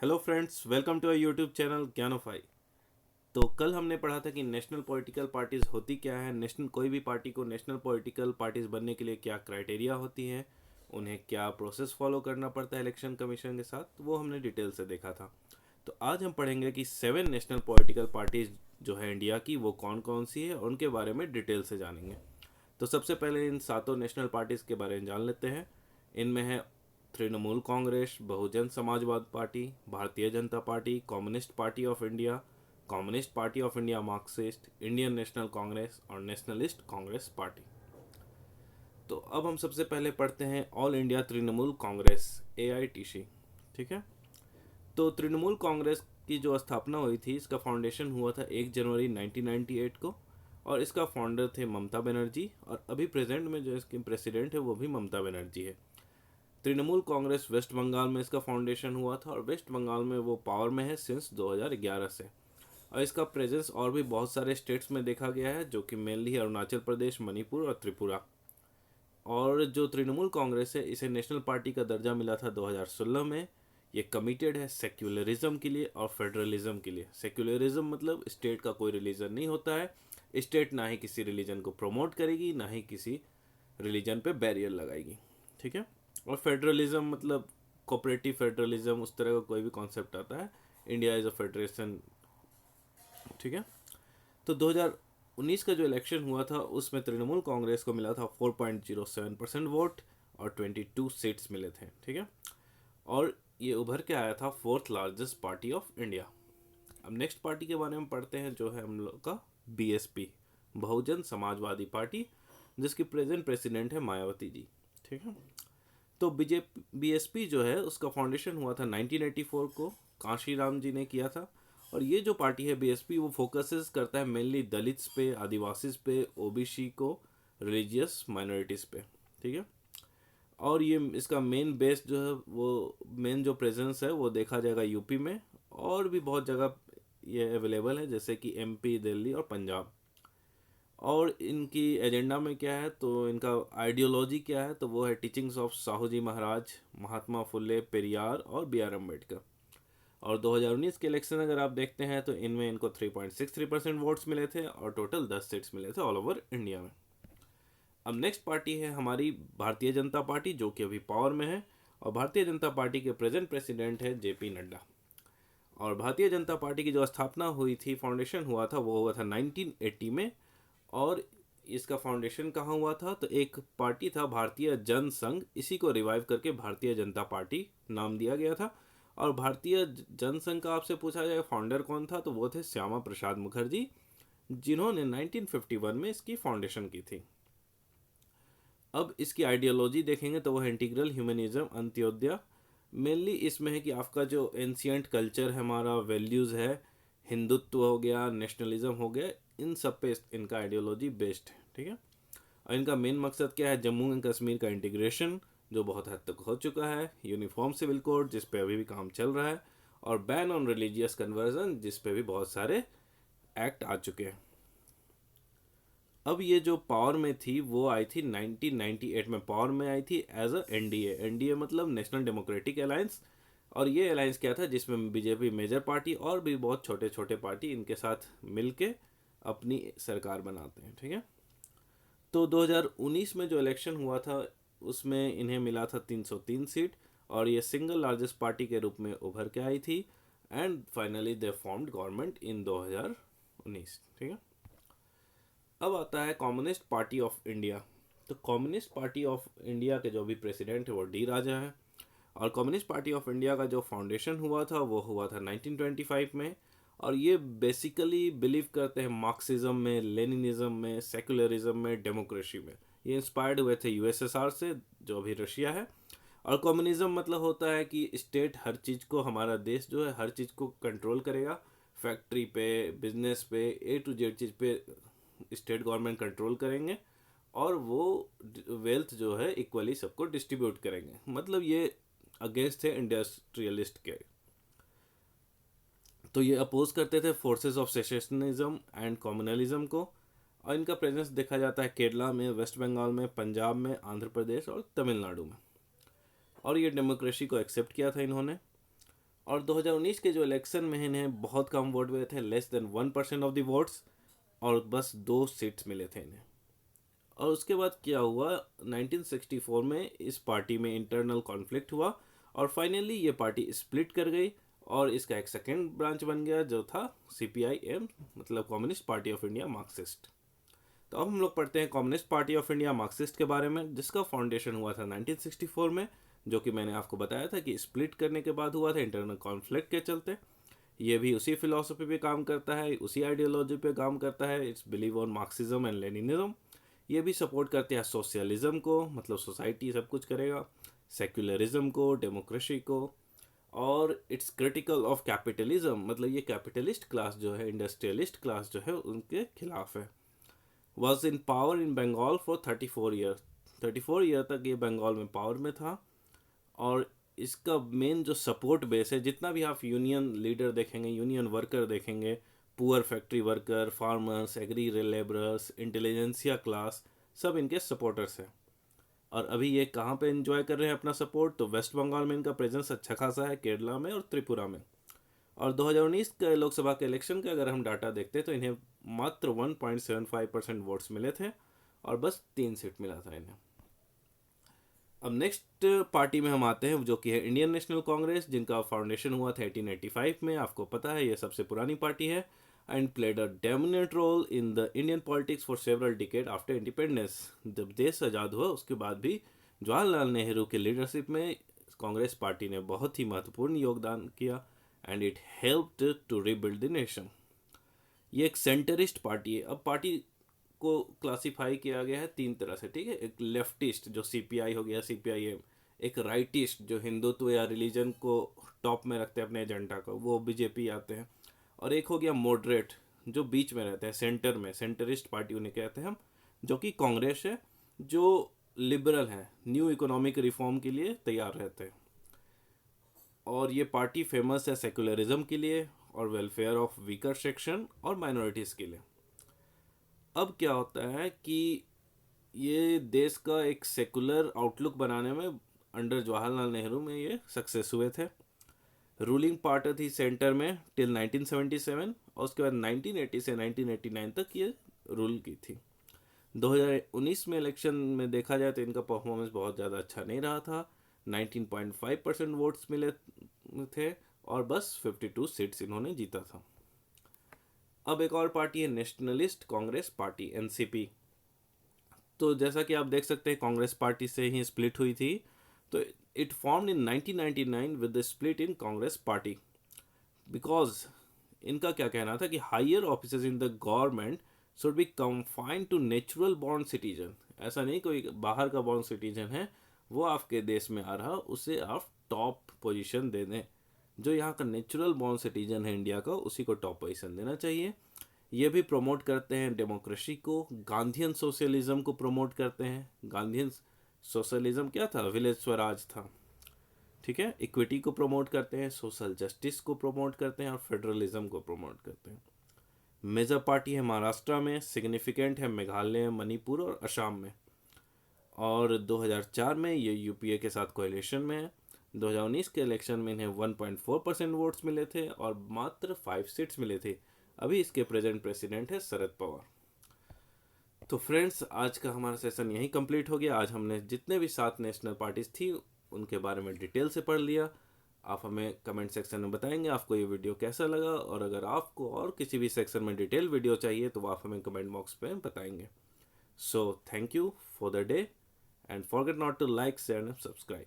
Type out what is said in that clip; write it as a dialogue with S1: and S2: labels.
S1: Hello friends, welcome to our YouTube channel ज्ञानोफाई। तो कल हमने पढ़ा था कि नेशनल पॉलिटिकल पार्टीज़ होती क्या है। नेशनल कोई भी पार्टी को नेशनल पॉलिटिकल पार्टीज़ बनने के लिए क्या क्राइटेरिया होती हैं, उन्हें क्या प्रोसेस फॉलो करना पड़ता है इलेक्शन कमीशन के साथ, वो हमने डिटेल से देखा था। तो आज हम पढ़ेंगे कि 7 नेशनल पॉलिटिकल पार्टीज़ जो है इंडिया की, वो कौन कौन सी है और उनके बारे में डिटेल से जानेंगे। तो सबसे पहले इन सातों नेशनल पार्टीज़ के बारे में जान लेते हैं। इनमें है तृणमूल कांग्रेस, बहुजन समाजवाद party, Bharatiya Janata party, communist party of India, communist party of India Marxist, Indian national Congress और नेशनलिस्ट कांग्रेस पार्टी। तो अब हम सबसे पहले पढ़ते हैं all India Trinamool Congress, AITC। ठीक है। तो तृणमूल कांग्रेस की जो स्थापना हुई थी, इसका फाउंडेशन हुआ था 1 जनवरी 1998 को, और इसका फाउंडर थे ममता बनर्जी, और अभी प्रेजेंट में जो इसकी प्रेसिडेंट है वो भी ममता बनर्जी है। तृणमूल कांग्रेस वेस्ट बंगाल में इसका फाउंडेशन हुआ था, और वेस्ट बंगाल में वो पावर में है सिंस 2011 से। और इसका प्रेजेंस और भी बहुत सारे स्टेट्स में देखा गया है, जो कि मेनली अरुणाचल प्रदेश, मणिपुर और त्रिपुरा। और जो तृणमूल कांग्रेस है, इसे नेशनल पार्टी का दर्जा मिला था 2016 में। ये कमिटेड है सेक्युलरिज्म के लिए और फेडरलिज्म के लिए। सेक्युलरिज्म मतलब स्टेट का कोई रिलीजन नहीं होता है, स्टेट ना ही किसी रिलीजन को प्रमोट करेगी, ना ही किसी रिलीजन पे बैरियर लगाएगी। ठीक है। और फेडरलिज्म मतलब कोऑपरेटिव फेडरलिज्म, उस तरह का कोई भी कॉन्सेप्ट आता है। India is a federation. ठीक है। तो 2019 का जो इलेक्शन हुआ था, उसमें तृणमूल कांग्रेस को मिला था 4.07% वोट और 22 सीट्स मिले थे। ठीक है। और ये उभर के आया था fourth largest party of India. अब नेक्स्ट पार्टी के बारे में पढ़ते हैं, जो है हम लोग का BSP, बहुजन समाजवादी पार्टी, जिसकी प्रेजेंट प्रेसिडेंट है मायावती जी। ठीक है। तो बीजेपी BSP जो है, उसका फाउंडेशन हुआ था 1984 को, कांशी राम जी ने किया था। और ये जो पार्टी है BSP, वो फोकसेस करता है मेनली दलित्स पे, आदिवासीज पे, OBC को, रिलीजियस माइनॉरिटीज़ पे। ठीक है। और ये इसका मेन बेस जो है, वो मेन जो प्रेजेंस है वो देखा जाएगा यूपी में, और भी बहुत जगह ये अवेलेबल है, जैसे कि MP, दिल्ली और पंजाब। और इनकी एजेंडा में क्या है, तो इनका आइडियोलॉजी क्या है, तो वो है टीचिंग्स ऑफ साहू जी महाराज, महात्मा फुले पेरियार और BR अम्बेडकर। और 2019 के इलेक्शन अगर आप देखते हैं, तो इनमें इनको 3.63% वोट्स मिले थे और टोटल 10 सीट्स मिले थे ऑल ओवर इंडिया में। अब नेक्स्ट पार्टी है हमारी भारतीय जनता पार्टी, जो कि अभी पावर में है। और भारतीय जनता पार्टी के प्रेजेंट प्रेसिडेंट है JP नड्डा। और भारतीय जनता पार्टी की जो स्थापना हुई थी, फाउंडेशन हुआ था, वो हुआ था 1980 में। और इसका फाउंडेशन कहाँ हुआ था, तो एक पार्टी था भारतीय जन संघ, इसी को रिवाइव करके भारतीय जनता पार्टी नाम दिया गया था। और भारतीय जन संघ का आपसे पूछा जाए फाउंडर कौन था, तो वो थे श्यामा प्रसाद मुखर्जी, जिन्होंने 1951 में इसकी फाउंडेशन की थी। अब इसकी आइडियोलॉजी देखेंगे तो वह इंटीग्रल ह्यूमनिज्म, अंत्योदय। मेनली इसमें है कि आपका जो एंशियंट कल्चर है, हमारा वैल्यूज़ है, हिंदुत्व हो गया, नेशनलिज्म हो गया, इन सब पे इनका आइडियोलॉजी बेस्ड है। ठीक है। और इनका मेन मकसद क्या है, जम्मू एंड कश्मीर का इंटीग्रेशन, जो बहुत हद तक हो चुका है, यूनिफॉर्म सिविल कोड, जिस पे अभी भी काम चल रहा है, और बैन ऑन रिलीजियस कन्वर्जन, जिस पे भी बहुत सारे एक्ट आ चुके हैं। अब ये जो पावर में थी, वो आई थी 1998 में, पावर में आई थी एज अ NDA मतलब नेशनल डेमोक्रेटिक अलायंस। और ये अलायंस क्या था, जिसमें बीजेपी मेजर पार्टी और भी बहुत छोटे छोटे पार्टी इनके साथ मिलके अपनी सरकार बनाते हैं। ठीक है। तो 2019 में जो इलेक्शन हुआ था, उसमें इन्हें मिला था 303 सीट, और ये सिंगल लार्जेस्ट पार्टी के रूप में उभर के आई थी। And finally they formed government in 2019। ठीक है। अब आता है कम्युनिस्ट पार्टी ऑफ इंडिया। तो कम्युनिस्ट पार्टी ऑफ इंडिया के जो भी प्रेसिडेंट है, वो D राजा है। और कम्युनिस्ट पार्टी ऑफ इंडिया का जो फाउंडेशन हुआ था, वो हुआ था 1925 में। और ये बेसिकली बिलीव करते हैं मार्क्सिज्म में, लेनिनिज्म में, सेकुलरिज्म में, डेमोक्रेसी में। ये इंस्पायर्ड हुए थे USSR से, जो अभी रशिया है। और कम्युनिज्म मतलब होता है कि स्टेट हर चीज़ को, हमारा देश जो है हर चीज़ को कंट्रोल करेगा, फैक्ट्री पे, बिजनेस पे, A to Z चीज़ पे स्टेट गवर्नमेंट कंट्रोल करेंगे, और वो वेल्थ जो है इक्वली सबको डिस्ट्रीब्यूट करेंगे। मतलब ये अगेंस्ट थे इंडस्ट्रियलिस्ट के। तो ये अपोज करते थे फोर्सेस ऑफ सेशनिज्म एंड कम्युनलिज्म को। और इनका प्रेजेंस देखा जाता है केरला में, वेस्ट बंगाल में, पंजाब में, आंध्र प्रदेश और तमिलनाडु में। और ये डेमोक्रेसी को एक्सेप्ट किया था इन्होंने। और 2019 के जो इलेक्शन में इन्हें बहुत कम वोट मिले थे, less than 1% of the votes, और बस 2 सीट्स मिले थे इन्हें। और उसके बाद क्या हुआ, 1964 में इस पार्टी में इंटरनल कॉन्फ्लिक्ट हुआ और फाइनली ये पार्टी स्प्लिट कर गई और इसका एक सेकेंड ब्रांच बन गया जो था CPIM, मतलब communist party of India Marxist. तो अब हम लोग पढ़ते हैं communist party of India Marxist के बारे में, जिसका फाउंडेशन हुआ था 1964 में, जो कि मैंने आपको बताया था कि स्प्लिट करने के बाद हुआ था इंटरनल कॉन्फ्लिक्ट के चलते। ये भी उसी फिलॉसफी पे काम करता है, उसी आइडियोलॉजी पे काम करता है, it's believe on Marxism and Leninism. ये भी सपोर्ट करते हैं सोशलिज्म को, मतलब सोसाइटी सब कुछ करेगा, सेक्युलरिज्म को, डेमोक्रेसी को, और इट्स क्रिटिकल ऑफ कैपिटलिज्म, मतलब ये कैपिटलिस्ट क्लास जो है, इंडस्ट्रियलिस्ट क्लास जो है, उनके खिलाफ है। Was in power in Bengal for 34 year, 34 year तक ये बंगाल में पावर में था। और इसका मेन जो सपोर्ट बेस है, जितना भी आप यूनियन लीडर देखेंगे, यूनियन वर्कर देखेंगे, poor factory worker, farmers, agri labourers, intelligentsia class, सब इनके सपोर्टर्स हैं। और अभी ये कहाँ पे एंजॉय कर रहे हैं अपना सपोर्ट, तो वेस्ट बंगाल में इनका प्रेजेंस अच्छा खासा है, केरला में और त्रिपुरा में। और 2019 के लोकसभा के इलेक्शन के अगर हम डाटा देखते हैं तो इन्हें मात्र 1.75% वोट्स मिले थे और बस 3 सीट मिला था इन्हें। अब नेक्स्ट पार्टी में हम आते हैं जो कि है इंडियन नेशनल कांग्रेस, जिनका फाउंडेशन हुआ था 1885 में। आपको पता है ये सबसे पुरानी पार्टी है and played a dominant role in the Indian politics for several decade after independence. जब देश आज़ाद हुआ उसके बाद भी जवाहरलाल नेहरू के लीडरशिप में कांग्रेस पार्टी ने बहुत ही महत्वपूर्ण योगदान किया and it helped to rebuild the nation. ये एक सेंटरिस्ट पार्टी है। अब पार्टी को क्लासिफाई किया गया है 3 तरह से, ठीक है। एक लेफ्टिस्ट जो CPI हो गया, CPIM, एक राइटिस्ट जो हिंदुत्व या रिलीजन को टॉप में रखते हैं अपने एजेंडा को, वो BJP आते हैं, और एक हो गया मॉडरेट जो बीच में रहते हैं, सेंटर में, सेंटरिस्ट पार्टी उन्हें कहते हैं हम, जो कि कांग्रेस है, जो लिबरल है, न्यू इकोनॉमिक रिफॉर्म के लिए तैयार रहते हैं। और ये पार्टी फेमस है सेकुलरिज्म के लिए और वेलफेयर ऑफ वीकर सेक्शन और माइनॉरिटीज़ के लिए। अब क्या होता है कि ये देश का एक सेकुलर आउटलुक बनाने में अंडर जवाहरलाल नेहरू में ये सक्सेस हुए थे। रूलिंग पार्टी थी सेंटर में टिल 1977 और उसके बाद 1980 से 1989 तक ये रूल की थी। 2019 में इलेक्शन में देखा जाए तो इनका परफॉर्मेंस बहुत ज़्यादा अच्छा नहीं रहा था। 19.5% वोट्स मिले थे और बस 52 सीट्स इन्होंने जीता था। अब एक और पार्टी है नेशनलिस्ट कांग्रेस पार्टी, NCP। तो जैसा कि आप देख सकते हैं कांग्रेस पार्टी से ही स्प्लिट हुई थी, तो it formed in 1999 with the split in Congress party because इनका क्या कहना था कि higher officers in the government should be confined to natural born citizen. ऐसा नहीं कोई बाहर का बॉर्न सिटीजन है वो आपके देश में आ रहा, उसे आप टॉप पोजीशन दे दें। जो यहाँ का नेचुरल बॉर्न सिटीजन है इंडिया का, उसी को टॉप पोजीशन देना चाहिए। ये भी प्रमोट करते हैं डेमोक्रेसी को, गांधीयन सोशलिज्म को प्रमोट करते हैं। गांधीयन सोशलिज्म क्या था, विलेज स्वराज था, ठीक है। इक्विटी को प्रमोट करते हैं, सोशल जस्टिस को प्रमोट करते हैं और फेडरलिज्म को प्रमोट करते हैं। मेजर पार्टी है महाराष्ट्र में, सिग्निफिकेंट है मेघालय, मणिपुर और असम में। और 2004 में ये UPA के साथ कोएलिशन में है। 2019 के इलेक्शन में इन्हें 1.4% वोट्स मिले थे और मात्र 5 सीट्स मिले थे। अभी इसके प्रेजेंट प्रेसिडेंट है शरद पवार। तो फ्रेंड्स, आज का हमारा सेशन यहीं कंप्लीट हो गया। आज हमने जितने भी 7 नेशनल पार्टीज थी उनके बारे में डिटेल से पढ़ लिया। आप हमें कमेंट सेक्शन में बताएंगे आपको ये वीडियो कैसा लगा, और अगर आपको और किसी भी सेक्शन में डिटेल वीडियो चाहिए तो आप हमें कमेंट बॉक्स पे बताएंगे। So thank you for the day and forget not to like, share and subscribe.